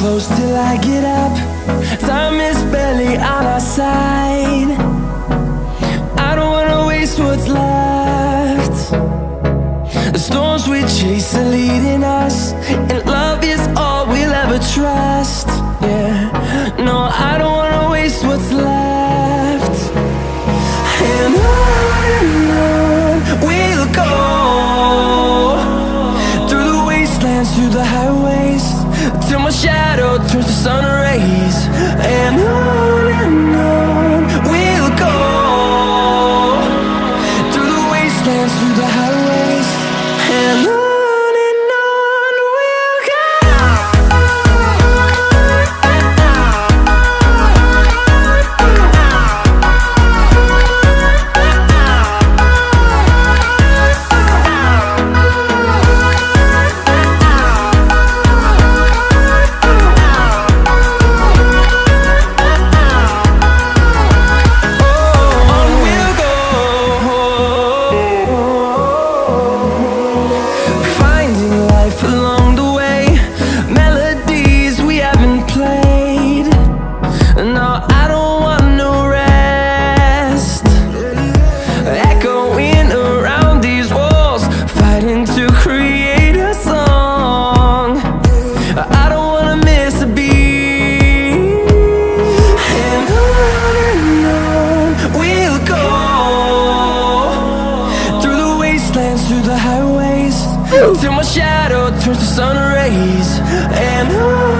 close till I get up. Time is barely on our side. I don't wanna waste what's left. The storms we chase are leading us, and love is all we'll ever trust. Yeah, no, I don't wanna waste what's left. And on we'll go, through the wastelands, through the highways, till my shadow turns to sun rays. And on we'll go, through the wastelands, through the highways, and on. Through the highways, till my shadow turns to sun rays. And on